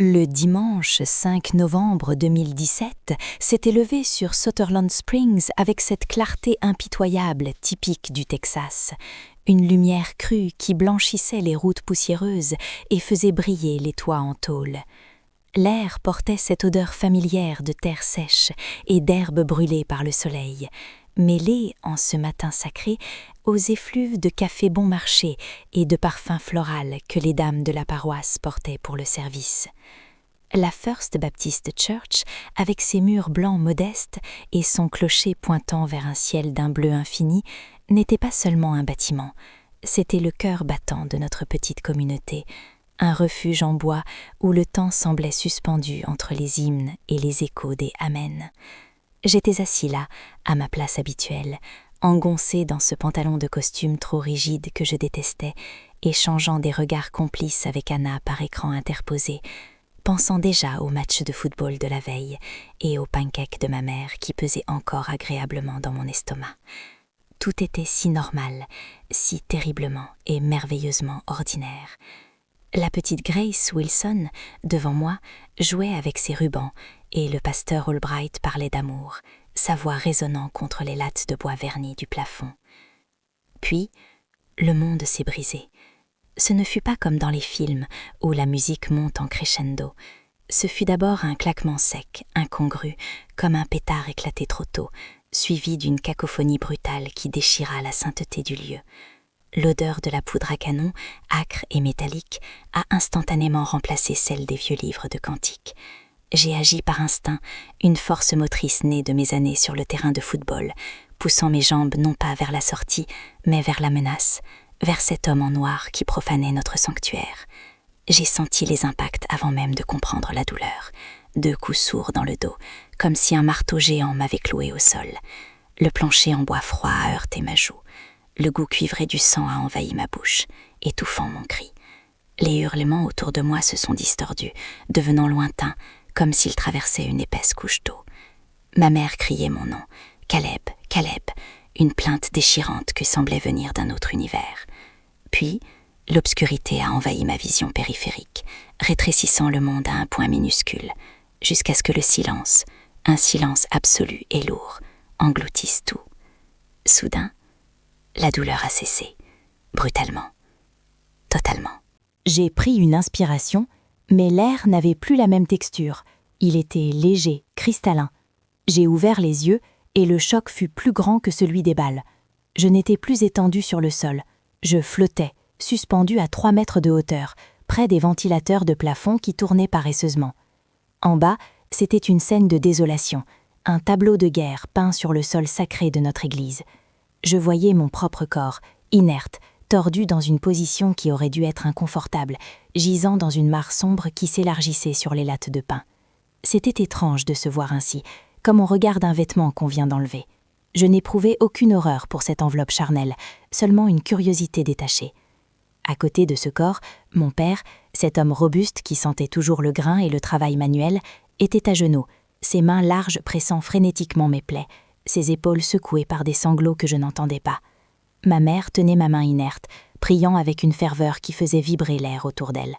Le dimanche 5 novembre 2017 s'était levé sur Sutherland Springs avec cette clarté impitoyable typique du Texas. Une lumière crue qui blanchissait les routes poussiéreuses et faisait briller les toits en tôle. L'air portait cette odeur familière de terre sèche et d'herbes brûlées par le soleil, mêlée, en ce matin sacré, aux effluves de café bon marché et de parfums floraux que les dames de la paroisse portaient pour le service. La First Baptist Church, avec ses murs blancs modestes et son clocher pointant vers un ciel d'un bleu infini, n'était pas seulement un bâtiment, c'était le cœur battant de notre petite communauté, un refuge en bois où le temps semblait suspendu entre les hymnes et les échos des Amen. J'étais assis là, à ma place habituelle, engoncé dans ce pantalon de costume trop rigide que je détestais, échangeant des regards complices avec Anna par écran interposé, pensant déjà au match de football de la veille et aux pancakes de ma mère qui pesaient encore agréablement dans mon estomac. Tout était si normal, si terriblement et merveilleusement ordinaire. La petite Grace Wilson, devant moi, jouait avec ses rubans et le pasteur Albright parlait d'amour, sa voix résonnant contre les lattes de bois verni du plafond. Puis, le monde s'est brisé. Ce ne fut pas comme dans les films où la musique monte en crescendo. Ce fut d'abord un claquement sec, incongru, comme un pétard éclaté trop tôt, suivi d'une cacophonie brutale qui déchira la sainteté du lieu. L'odeur de la poudre à canon, âcre et métallique, a instantanément remplacé celle des vieux livres de cantiques. J'ai agi par instinct, une force motrice née de mes années sur le terrain de football, poussant mes jambes non pas vers la sortie, mais vers la menace, vers cet homme en noir qui profanait notre sanctuaire. J'ai senti les impacts avant même de comprendre la douleur. 2 coups sourds dans le dos, comme si un marteau géant m'avait cloué au sol. Le plancher en bois froid a heurté ma joue. Le goût cuivré du sang a envahi ma bouche, étouffant mon cri. Les hurlements autour de moi se sont distordus, devenant lointains, comme s'ils traversaient une épaisse couche d'eau. Ma mère criait mon nom. Caleb, Caleb, une plainte déchirante qui semblait venir d'un autre univers. Puis, l'obscurité a envahi ma vision périphérique, rétrécissant le monde à un point minuscule, jusqu'à ce que le silence, un silence absolu et lourd, engloutisse tout. Soudain, la douleur a cessé, brutalement, totalement. J'ai pris une inspiration, mais l'air n'avait plus la même texture. Il était léger, cristallin. J'ai ouvert les yeux et le choc fut plus grand que celui des balles. Je n'étais plus étendu sur le sol. Je flottais, suspendu à 3 mètres de hauteur, près des ventilateurs de plafond qui tournaient paresseusement. En bas, c'était une scène de désolation, un tableau de guerre peint sur le sol sacré de notre église. Je voyais mon propre corps, inerte, tordu dans une position qui aurait dû être inconfortable, gisant dans une mare sombre qui s'élargissait sur les lattes de pain. C'était étrange de se voir ainsi, comme on regarde un vêtement qu'on vient d'enlever. Je n'éprouvais aucune horreur pour cette enveloppe charnelle, seulement une curiosité détachée. À côté de ce corps, mon père, cet homme robuste qui sentait toujours le grain et le travail manuel, était à genoux, ses mains larges pressant frénétiquement mes plaies, ses épaules secouées par des sanglots que je n'entendais pas. Ma mère tenait ma main inerte, priant avec une ferveur qui faisait vibrer l'air autour d'elle.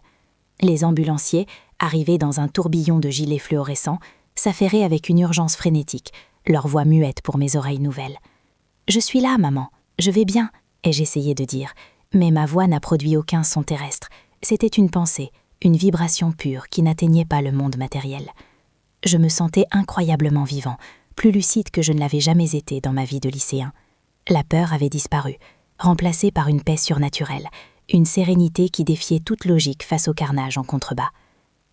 Les ambulanciers, arrivés dans un tourbillon de gilets fluorescents, s'affairaient avec une urgence frénétique, leur voix muette pour mes oreilles nouvelles. « Je suis là, maman, je vais bien », ai-je essayé de dire, mais ma voix n'a produit aucun son terrestre. C'était une pensée, une vibration pure qui n'atteignait pas le monde matériel. Je me sentais incroyablement vivant, plus lucide que je ne l'avais jamais été dans ma vie de lycéen. La peur avait disparu, remplacée par une paix surnaturelle, une sérénité qui défiait toute logique face au carnage en contrebas.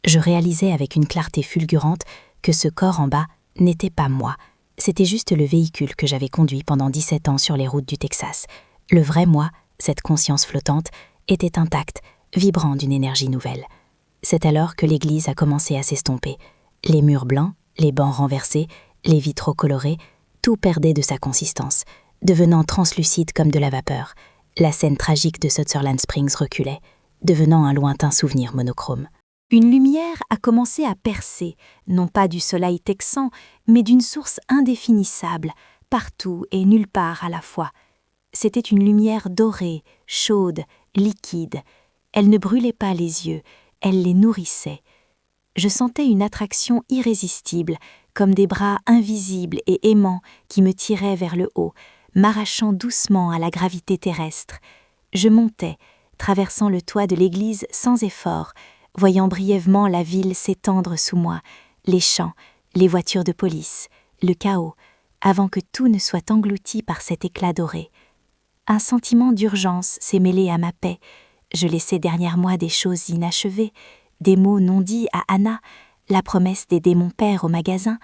Je réalisais avec une clarté fulgurante que ce corps en bas n'était pas moi, c'était juste le véhicule que j'avais conduit pendant 17 ans sur les routes du Texas. Le vrai moi, cette conscience flottante, était intacte, vibrant d'une énergie nouvelle. C'est alors que l'église a commencé à s'estomper. Les murs blancs, les bancs renversés, les vitraux colorés, tout perdait de sa consistance, devenant translucide comme de la vapeur. La scène tragique de Sutherland Springs reculait, devenant un lointain souvenir monochrome. Une lumière a commencé à percer, non pas du soleil texan, mais d'une source indéfinissable, partout et nulle part à la fois. C'était une lumière dorée, chaude, liquide. Elle ne brûlait pas les yeux, elle les nourrissait. Je sentais une attraction irrésistible, comme des bras invisibles et aimants qui me tiraient vers le haut, m'arrachant doucement à la gravité terrestre. Je montais, traversant le toit de l'église sans effort, voyant brièvement la ville s'étendre sous moi, les champs, les voitures de police, le chaos, avant que tout ne soit englouti par cet éclat doré. Un sentiment d'urgence s'est mêlé à ma paix. Je laissais derrière moi des choses inachevées, des mots non dits à Anna, la promesse d'aider mon père au magasin,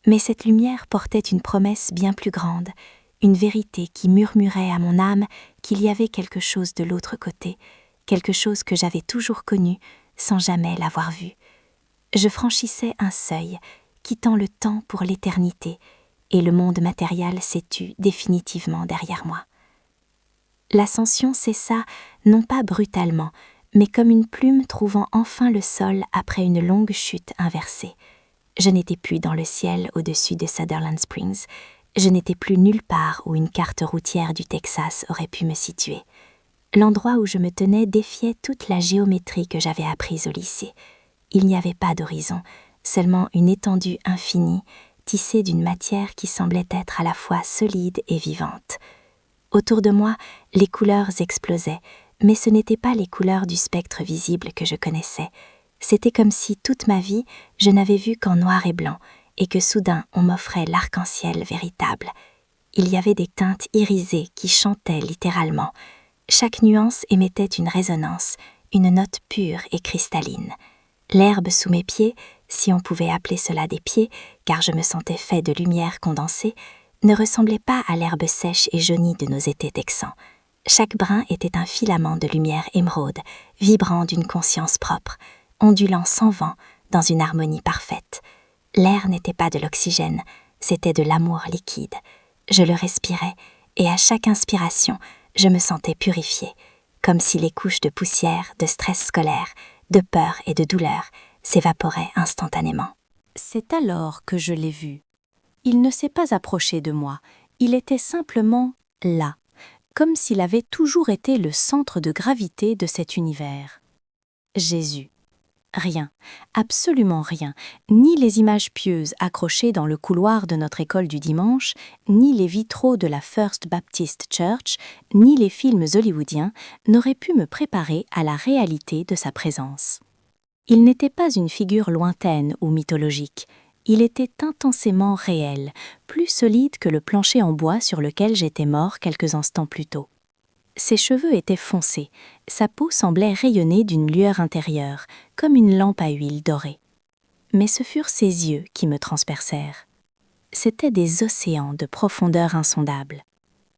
mais cette lumière portait une promesse bien plus grande, une vérité qui murmurait à mon âme qu'il y avait quelque chose de l'autre côté, quelque chose que j'avais toujours connu sans jamais l'avoir vu. Je franchissais un seuil, quittant le temps pour l'éternité, et le monde matériel s'est tu définitivement derrière moi. L'ascension cessa non pas brutalement, mais comme une plume trouvant enfin le sol après une longue chute inversée. Je n'étais plus dans le ciel au-dessus de Sutherland Springs. Je n'étais plus nulle part où une carte routière du Texas aurait pu me situer. L'endroit où je me tenais défiait toute la géométrie que j'avais apprise au lycée. Il n'y avait pas d'horizon, seulement une étendue infinie, tissée d'une matière qui semblait être à la fois solide et vivante. Autour de moi, les couleurs explosaient, mais ce n'étaient pas les couleurs du spectre visible que je connaissais. C'était comme si toute ma vie, je n'avais vu qu'en noir et blanc, et que soudain on m'offrait l'arc-en-ciel véritable. Il y avait des teintes irisées qui chantaient littéralement. Chaque nuance émettait une résonance, une note pure et cristalline. L'herbe sous mes pieds, si on pouvait appeler cela des pieds, car je me sentais fait de lumière condensée, ne ressemblait pas à l'herbe sèche et jaunie de nos étés texans. Chaque brin était un filament de lumière émeraude, vibrant d'une conscience propre, ondulant sans vent dans une harmonie parfaite. L'air n'était pas de l'oxygène, c'était de l'amour liquide. Je le respirais, et à chaque inspiration, je me sentais purifiée, comme si les couches de poussière, de stress scolaire, de peur et de douleur s'évaporaient instantanément. C'est alors que je l'ai vu. Il ne s'est pas approché de moi, il était simplement là, comme s'il avait toujours été le centre de gravité de cet univers. Jésus. Rien, absolument rien, ni les images pieuses accrochées dans le couloir de notre école du dimanche, ni les vitraux de la First Baptist Church, ni les films hollywoodiens n'auraient pu me préparer à la réalité de sa présence. Il n'était pas une figure lointaine ou mythologique, il était intensément réel, plus solide que le plancher en bois sur lequel j'étais mort quelques instants plus tôt. Ses cheveux étaient foncés, sa peau semblait rayonner d'une lueur intérieure, comme une lampe à huile dorée. Mais ce furent ses yeux qui me transpercèrent. C'étaient des océans de profondeur insondable.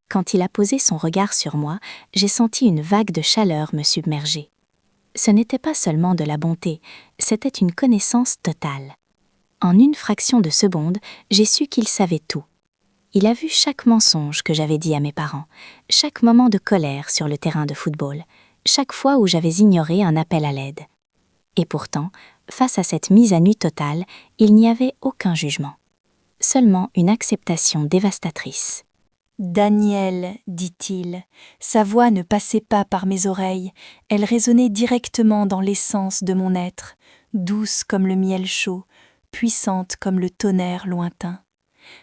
Quand il a posé son regard sur moi, j'ai senti une vague de chaleur me submerger. Ce n'était pas seulement de la bonté, c'était une connaissance totale. En une fraction de seconde, j'ai su qu'il savait tout. Il a vu chaque mensonge que j'avais dit à mes parents, chaque moment de colère sur le terrain de football, chaque fois où j'avais ignoré un appel à l'aide. Et pourtant, face à cette mise à nu totale, il n'y avait aucun jugement. Seulement une acceptation dévastatrice. « Daniel, dit-il, sa voix ne passait pas par mes oreilles, elle résonnait directement dans l'essence de mon être, douce comme le miel chaud, puissante comme le tonnerre lointain.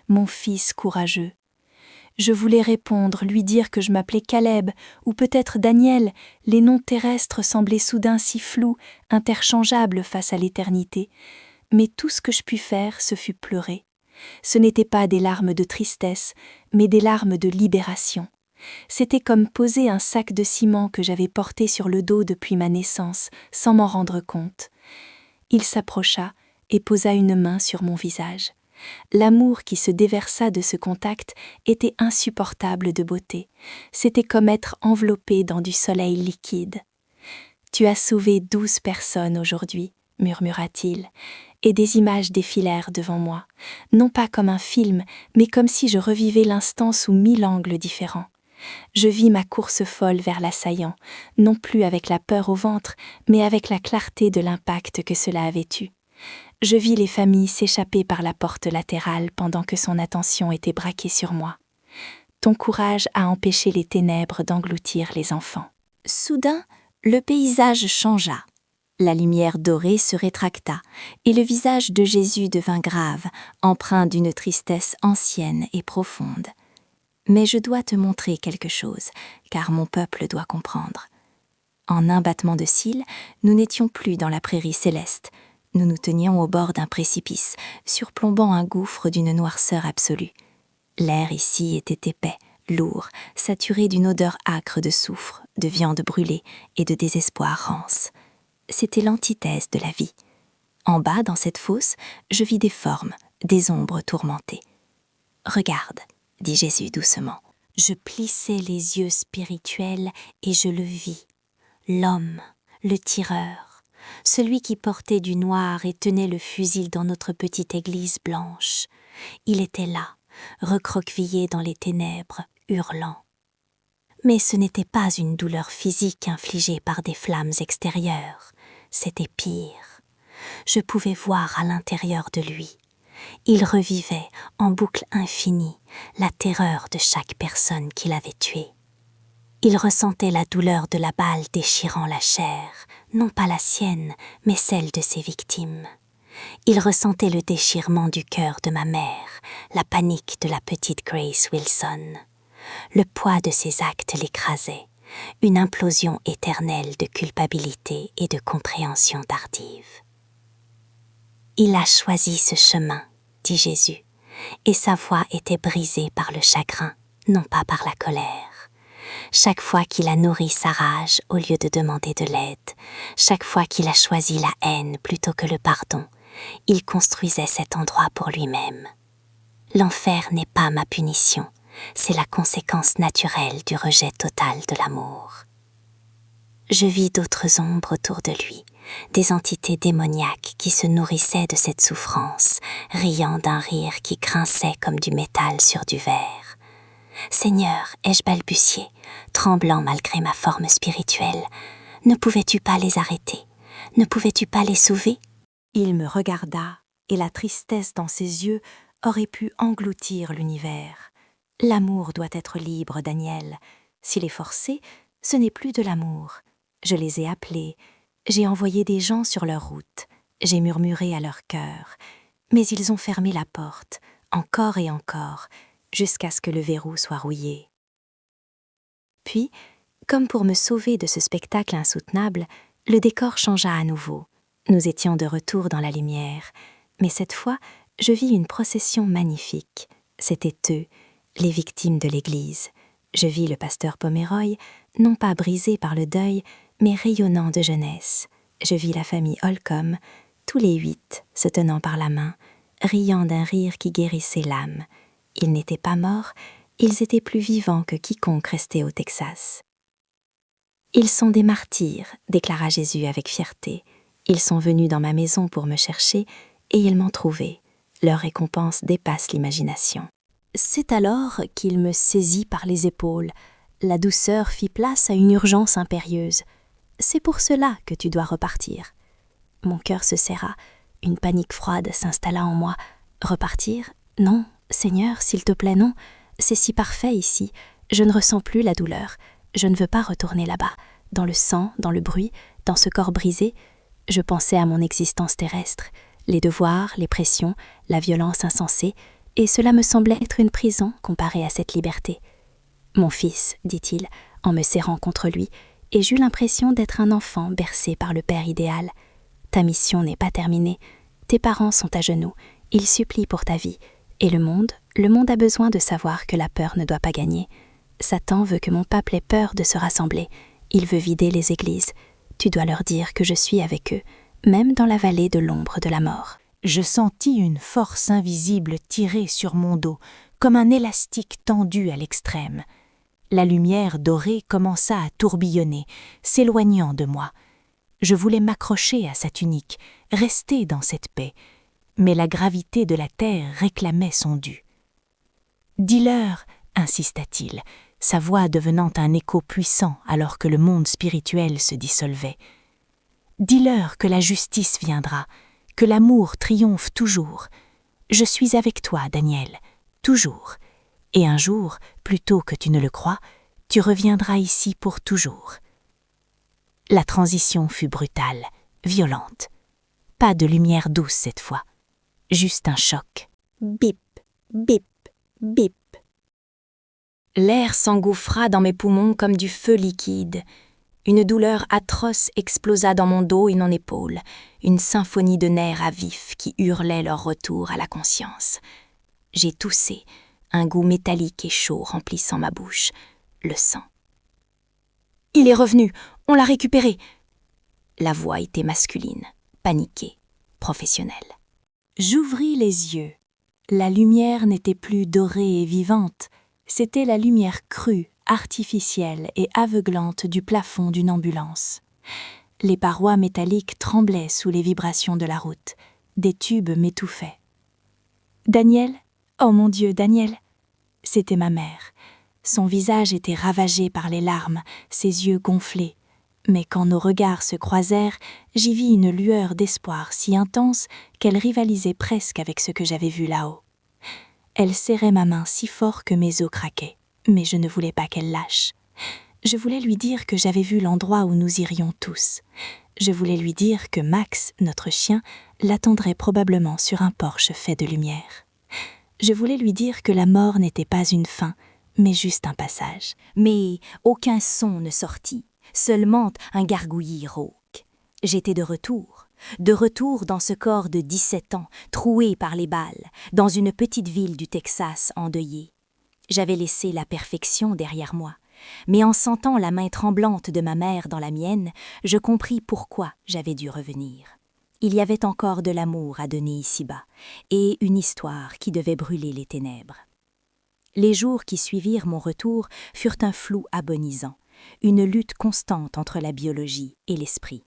Mon fils courageux. Je voulais répondre, lui dire que je m'appelais Caleb, ou peut-être Daniel, les noms terrestres semblaient soudain si flous, interchangeables face à l'éternité, mais tout ce que je pus faire, ce fut pleurer. Ce n'étaient pas des larmes de tristesse, mais des larmes de libération. C'était comme poser un sac de ciment que j'avais porté sur le dos depuis ma naissance, sans m'en rendre compte. Il s'approcha et posa une main sur mon visage. L'amour qui se déversa de ce contact était insupportable de beauté. C'était comme être enveloppé dans du soleil liquide. « Tu as sauvé 12 personnes aujourd'hui, » murmura-t-il, et des images défilèrent devant moi, non pas comme un film, mais comme si je revivais l'instant sous 1000 angles différents. Je vis ma course folle vers l'assaillant, non plus avec la peur au ventre, mais avec la clarté de l'impact que cela avait eu. Je vis les familles s'échapper par la porte latérale pendant que son attention était braquée sur moi. Ton courage a empêché les ténèbres d'engloutir les enfants. Soudain, le paysage changea. La lumière dorée se rétracta, et le visage de Jésus devint grave, empreint d'une tristesse ancienne et profonde. « Mais je dois te montrer quelque chose, car mon peuple doit comprendre. » En un battement de cils, nous n'étions plus dans la prairie céleste. Nous nous tenions au bord d'un précipice, surplombant un gouffre d'une noirceur absolue. L'air ici était épais, lourd, saturé d'une odeur âcre de soufre, de viande brûlée et de désespoir rance. C'était l'antithèse de la vie. En bas, dans cette fosse, je vis des formes, des ombres tourmentées. « Regarde, » dit Jésus doucement. Je plissai les yeux spirituels et je le vis. L'homme, le tireur, celui qui portait du noir et tenait le fusil dans notre petite église blanche. Il était là, recroquevillé dans les ténèbres, hurlant. Mais ce n'était pas une douleur physique infligée par des flammes extérieures, c'était pire. Je pouvais voir à l'intérieur de lui. Il revivait, en boucle infinie, la terreur de chaque personne qu'il avait tuée. Il ressentait la douleur de la balle déchirant la chair, non pas la sienne, mais celle de ses victimes. Il ressentait le déchirement du cœur de ma mère, la panique de la petite Grace Wilson. Le poids de ses actes l'écrasait, une implosion éternelle de culpabilité et de compréhension tardive. Il a choisi ce chemin, dit Jésus, et sa voix était brisée par le chagrin, non pas par la colère. Chaque fois qu'il a nourri sa rage au lieu de demander de l'aide, chaque fois qu'il a choisi la haine plutôt que le pardon, il construisait cet endroit pour lui-même. L'enfer n'est pas ma punition, c'est la conséquence naturelle du rejet total de l'amour. Je vis d'autres ombres autour de lui, des entités démoniaques qui se nourrissaient de cette souffrance, riant d'un rire qui grinçait comme du métal sur du verre. « Seigneur, ai-je balbutié, tremblant malgré ma forme spirituelle, ne pouvais-tu pas les arrêter? Ne pouvais-tu pas les sauver ?» Il me regarda, et la tristesse dans ses yeux aurait pu engloutir l'univers. L'amour doit être libre, Daniel. S'il est forcé, ce n'est plus de l'amour. Je les ai appelés, j'ai envoyé des gens sur leur route, j'ai murmuré à leur cœur, mais ils ont fermé la porte, encore et encore, jusqu'à ce que le verrou soit rouillé. Puis, comme pour me sauver de ce spectacle insoutenable, le décor changea à nouveau. Nous étions de retour dans la lumière, mais cette fois, je vis une procession magnifique. C'étaient eux, les victimes de l'Église. Je vis le pasteur Pomeroy, non pas brisé par le deuil, mais rayonnant de jeunesse. Je vis la famille Holcomb, tous les 8, se tenant par la main, riant d'un rire qui guérissait l'âme. Ils n'étaient pas morts, ils étaient plus vivants que quiconque restait au Texas. « Ils sont des martyrs », déclara Jésus avec fierté. « Ils sont venus dans ma maison pour me chercher, et ils m'ont trouvé. Leur récompense dépasse l'imagination. » C'est alors qu'il me saisit par les épaules. La douceur fit place à une urgence impérieuse. « C'est pour cela que tu dois repartir. » Mon cœur se serra, une panique froide s'installa en moi. « Repartir ? Non, Seigneur, s'il te plaît, non. C'est si parfait ici. Je ne ressens plus la douleur. Je ne veux pas retourner là-bas, dans le sang, dans le bruit, dans ce corps brisé. » Je pensais à mon existence terrestre, les devoirs, les pressions, la violence insensée, et cela me semblait être une prison comparée à cette liberté. « Mon fils, dit-il, en me serrant contre lui, et j'eus l'impression d'être un enfant bercé par le Père idéal. Ta mission n'est pas terminée. Tes parents sont à genoux. Ils supplient pour ta vie. Et le monde a besoin de savoir que la peur ne doit pas gagner. Satan veut que mon peuple ait peur de se rassembler. Il veut vider les églises. Tu dois leur dire que je suis avec eux, même dans la vallée de l'ombre de la mort. » Je sentis une force invisible tirer sur mon dos, comme un élastique tendu à l'extrême. La lumière dorée commença à tourbillonner, s'éloignant de moi. Je voulais m'accrocher à sa tunique, rester dans cette paix, mais la gravité de la terre réclamait son dû. « Dis-leur, insista-t-il, sa voix devenant un écho puissant alors que le monde spirituel se dissolvait. « Dis-leur que la justice viendra, que l'amour triomphe toujours. Je suis avec toi, Daniel, toujours. Et un jour, plus tôt que tu ne le crois, tu reviendras ici pour toujours. » La transition fut brutale, violente. Pas de lumière douce cette fois, juste un choc. Bip, bip, bip. L'air s'engouffra dans mes poumons comme du feu liquide. Une douleur atroce explosa dans mon dos et mon épaule, une symphonie de nerfs à vif qui hurlaient leur retour à la conscience. J'ai toussé, un goût métallique et chaud remplissant ma bouche, le sang. « Il est revenu, on l'a récupéré !» La voix était masculine, paniquée, professionnelle. J'ouvris les yeux. La lumière n'était plus dorée et vivante, c'était la lumière crue, artificielle et aveuglante du plafond d'une ambulance. Les parois métalliques tremblaient sous les vibrations de la route. Des tubes m'étouffaient. « Daniel ? Oh mon Dieu, Daniel !» C'était ma mère. Son visage était ravagé par les larmes, ses yeux gonflés. Mais quand nos regards se croisèrent, j'y vis une lueur d'espoir si intense qu'elle rivalisait presque avec ce que j'avais vu là-haut. Elle serrait ma main si fort que mes os craquaient, mais je ne voulais pas qu'elle lâche. Je voulais lui dire que j'avais vu l'endroit où nous irions tous. Je voulais lui dire que Max, notre chien, l'attendrait probablement sur un porche fait de lumière. Je voulais lui dire que la mort n'était pas une fin, mais juste un passage. Mais aucun son ne sortit, seulement un gargouillis rauque. J'étais de retour dans ce corps de 17 ans, troué par les balles, dans une petite ville du Texas endeuillée. J'avais laissé la perfection derrière moi, mais en sentant la main tremblante de ma mère dans la mienne, je compris pourquoi j'avais dû revenir. Il y avait encore de l'amour à donner ici-bas, et une histoire qui devait brûler les ténèbres. Les jours qui suivirent mon retour furent un flou agonisant, une lutte constante entre la biologie et l'esprit.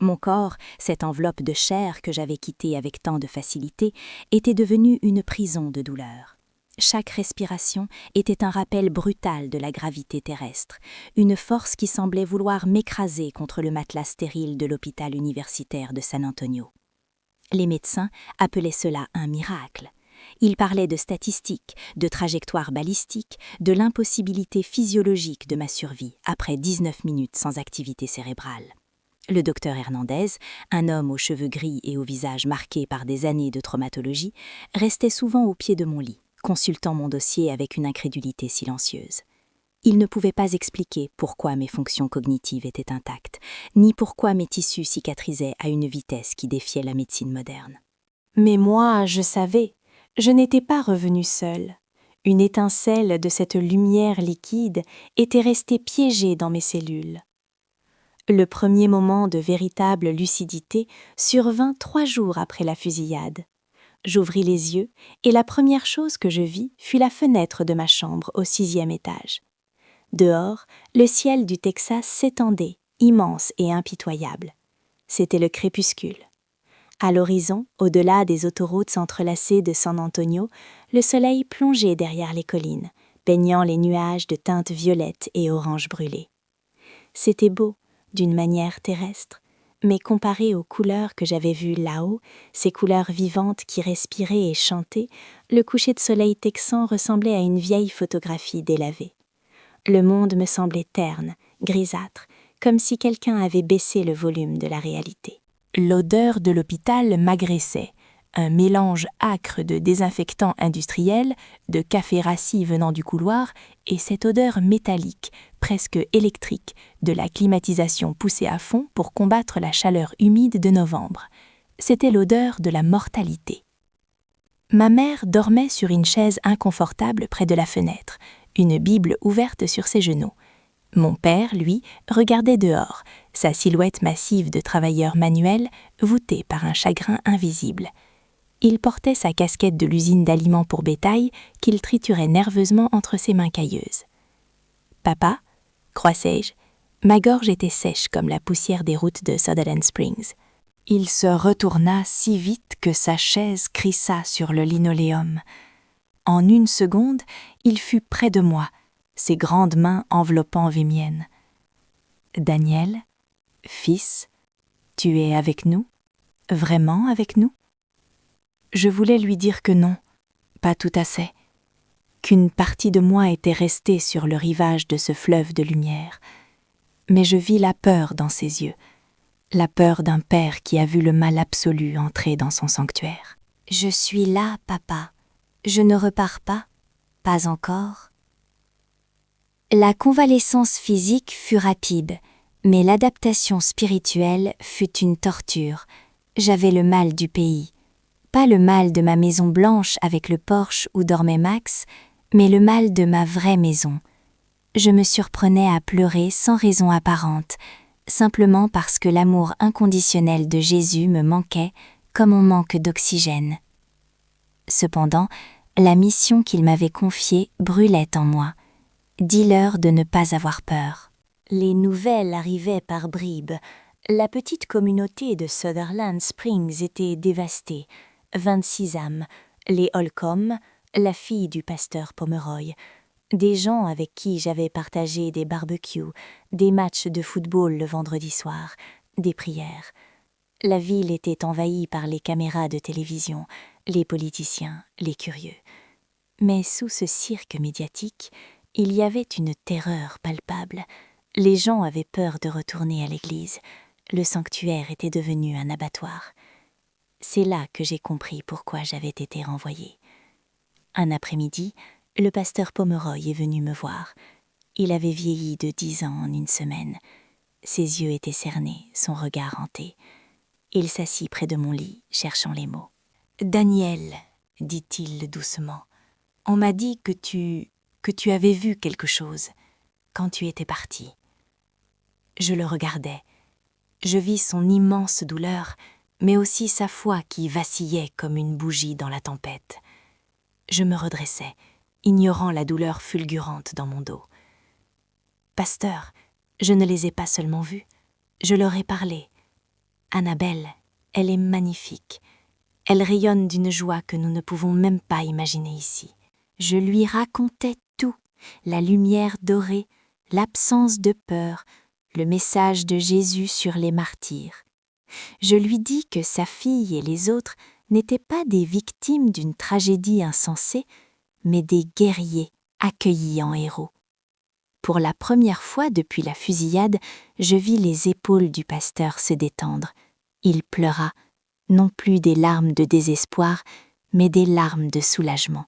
Mon corps, cette enveloppe de chair que j'avais quittée avec tant de facilité, était devenu une prison de douleur. Chaque respiration était un rappel brutal de la gravité terrestre, une force qui semblait vouloir m'écraser contre le matelas stérile de l'hôpital universitaire de San Antonio. Les médecins appelaient cela un miracle. Ils parlaient de statistiques, de trajectoires balistiques, de l'impossibilité physiologique de ma survie après 19 minutes sans activité cérébrale. Le docteur Hernandez, un homme aux cheveux gris et au visage marqué par des années de traumatologie, restait souvent au pied de mon lit, consultant mon dossier avec une incrédulité silencieuse. Il ne pouvait pas expliquer pourquoi mes fonctions cognitives étaient intactes, ni pourquoi mes tissus cicatrisaient à une vitesse qui défiait la médecine moderne. Mais moi, je savais, je n'étais pas revenue seule. Une étincelle de cette lumière liquide était restée piégée dans mes cellules. Le premier moment de véritable lucidité survint 3 jours après la fusillade. J'ouvris les yeux et la première chose que je vis fut la fenêtre de ma chambre au 6e étage. Dehors, le ciel du Texas s'étendait, immense et impitoyable. C'était le crépuscule. À l'horizon, au-delà des autoroutes entrelacées de San Antonio, le soleil plongeait derrière les collines, baignant les nuages de teintes violettes et oranges brûlées. C'était beau, d'une manière terrestre, mais comparé aux couleurs que j'avais vues là-haut, ces couleurs vivantes qui respiraient et chantaient, le coucher de soleil texan ressemblait à une vieille photographie délavée. Le monde me semblait terne, grisâtre, comme si quelqu'un avait baissé le volume de la réalité. L'odeur de l'hôpital m'agressait, un mélange âcre de désinfectants industriels, de café rassis venant du couloir, et cette odeur métallique, presque électrique, de la climatisation poussée à fond pour combattre la chaleur humide de novembre. C'était l'odeur de la mortalité. Ma mère dormait sur une chaise inconfortable près de la fenêtre, une Bible ouverte sur ses genoux. Mon père, lui, regardait dehors, sa silhouette massive de travailleur manuel, voûtée par un chagrin invisible. Il portait sa casquette de l'usine d'aliments pour bétail qu'il triturait nerveusement entre ses mains cailleuses. « Papa » croissai-je. Ma gorge était sèche comme la poussière des routes de Sutherland Springs. Il se retourna si vite que sa chaise crissa sur le linoléum. En 1 seconde, il fut près de moi, ses grandes mains enveloppant les miennes. « Daniel, fils, tu es avec nous? Vraiment avec nous ?» Je voulais lui dire que non, pas tout à fait, qu'une partie de moi était restée sur le rivage de ce fleuve de lumière. Mais je vis la peur dans ses yeux, la peur d'un père qui a vu le mal absolu entrer dans son sanctuaire. « Je suis là, papa. Je ne repars pas. Pas encore. » La convalescence physique fut rapide, mais l'adaptation spirituelle fut une torture. J'avais le mal du pays. Pas le mal de ma maison blanche avec le porche où dormait Max, mais le mal de ma vraie maison. Je me surprenais à pleurer sans raison apparente, simplement parce que l'amour inconditionnel de Jésus me manquait comme on manque d'oxygène. Cependant, la mission qu'il m'avait confiée brûlait en moi. Dis-leur de ne pas avoir peur. Les nouvelles arrivaient par bribes. La petite communauté de Sutherland Springs était dévastée. 26 âmes, les Holcomb, la fille du pasteur Pomeroy, des gens avec qui j'avais partagé des barbecues, des matchs de football le vendredi soir, des prières. La ville était envahie par les caméras de télévision, les politiciens, les curieux. Mais sous ce cirque médiatique, il y avait une terreur palpable. Les gens avaient peur de retourner à l'église. Le sanctuaire était devenu un abattoir. C'est là que j'ai compris pourquoi j'avais été renvoyée. Un après-midi, le pasteur Pomeroy est venu me voir. Il avait vieilli de 10 ans en une semaine. Ses yeux étaient cernés, son regard hanté. Il s'assit près de mon lit, cherchant les mots. « Daniel, dit-il doucement, on m'a dit que tu avais vu quelque chose quand tu étais parti. » Je le regardais. Je vis son immense douleur, mais aussi sa foi qui vacillait comme une bougie dans la tempête. Je me redressai, ignorant la douleur fulgurante dans mon dos. « Pasteur, je ne les ai pas seulement vus, je leur ai parlé. Annabelle, elle est magnifique. Elle rayonne d'une joie que nous ne pouvons même pas imaginer ici. » Je lui racontais tout, la lumière dorée, l'absence de peur, le message de Jésus sur les martyrs. Je lui dis que sa fille et les autres n'étaient pas des victimes d'une tragédie insensée, mais des guerriers accueillis en héros. Pour la première fois depuis la fusillade, je vis les épaules du pasteur se détendre. Il pleura, non plus des larmes de désespoir, mais des larmes de soulagement.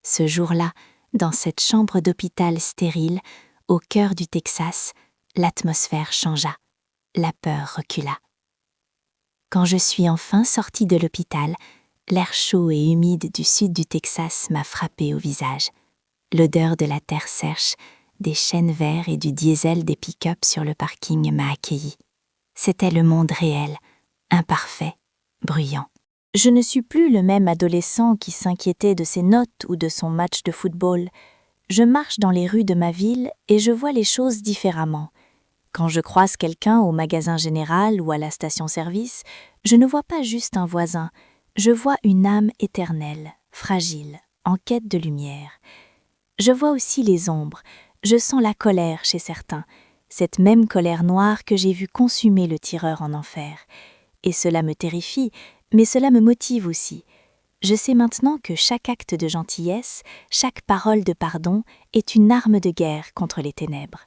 Ce jour-là, dans cette chambre d'hôpital stérile, au cœur du Texas, l'atmosphère changea. La peur recula. Quand je suis enfin sortie de l'hôpital, l'air chaud et humide du sud du Texas m'a frappé au visage. L'odeur de la terre sèche, des chênes verts et du diesel des pick-up sur le parking m'a accueillie. C'était le monde réel, imparfait, bruyant. Je ne suis plus le même adolescent qui s'inquiétait de ses notes ou de son match de football. Je marche dans les rues de ma ville et je vois les choses différemment. Quand je croise quelqu'un au magasin général ou à la station-service, je ne vois pas juste un voisin, je vois une âme éternelle, fragile, en quête de lumière. Je vois aussi les ombres, je sens la colère chez certains, cette même colère noire que j'ai vue consumer le tireur en enfer. Et cela me terrifie, mais cela me motive aussi. Je sais maintenant que chaque acte de gentillesse, chaque parole de pardon est une arme de guerre contre les ténèbres.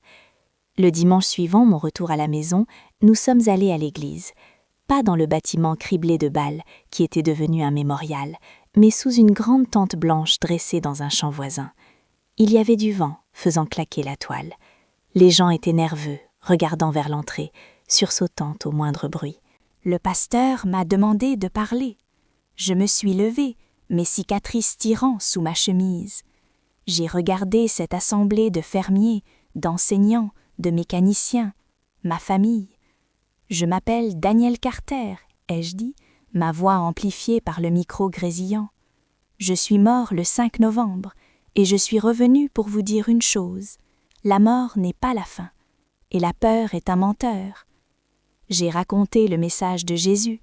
Le dimanche suivant mon retour à la maison, nous sommes allés à l'église. Pas dans le bâtiment criblé de balles, qui était devenu un mémorial, mais sous une grande tente blanche dressée dans un champ voisin. Il y avait du vent, faisant claquer la toile. Les gens étaient nerveux, regardant vers l'entrée, sursautant au moindre bruit. Le pasteur m'a demandé de parler. Je me suis levée, mes cicatrices tirant sous ma chemise. J'ai regardé cette assemblée de fermiers, d'enseignants, de mécaniciens, ma famille. Je m'appelle Daniel Carter, ai-je dit, ma voix amplifiée par le micro grésillant. Je suis mort le 5 novembre et je suis revenu pour vous dire une chose. La mort n'est pas la fin et la peur est un menteur. J'ai raconté le message de Jésus,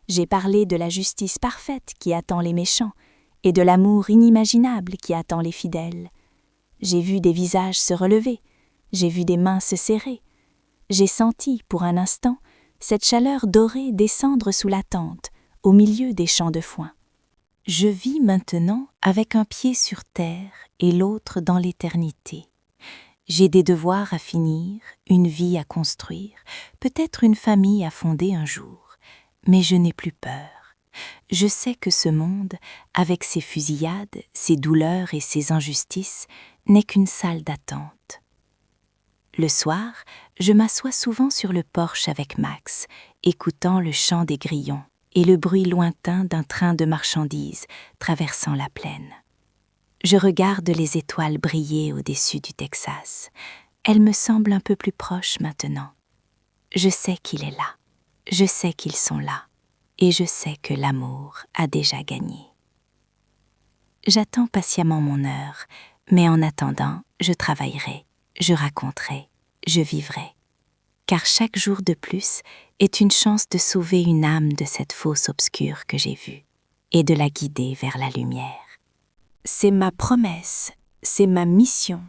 j'ai parlé de la justice parfaite qui attend les méchants et de l'amour inimaginable qui attend les fidèles. J'ai vu des visages se relever, j'ai vu des mains se serrer. J'ai senti, pour un instant, cette chaleur dorée descendre sous la tente, au milieu des champs de foin. Je vis maintenant avec un pied sur terre et l'autre dans l'éternité. J'ai des devoirs à finir, une vie à construire, peut-être une famille à fonder un jour. Mais je n'ai plus peur. Je sais que ce monde, avec ses fusillades, ses douleurs et ses injustices, n'est qu'une salle d'attente. Le soir, je m'assois souvent sur le porche avec Max, écoutant le chant des grillons et le bruit lointain d'un train de marchandises traversant la plaine. Je regarde les étoiles briller au-dessus du Texas. Elles me semblent un peu plus proches maintenant. Je sais qu'il est là. Je sais qu'ils sont là. Et je sais que l'amour a déjà gagné. J'attends patiemment mon heure, mais en attendant, je travaillerai, je raconterai, je vivrai. Car chaque jour de plus est une chance de sauver une âme de cette fosse obscure que j'ai vue et de la guider vers la lumière. C'est ma promesse, c'est ma mission.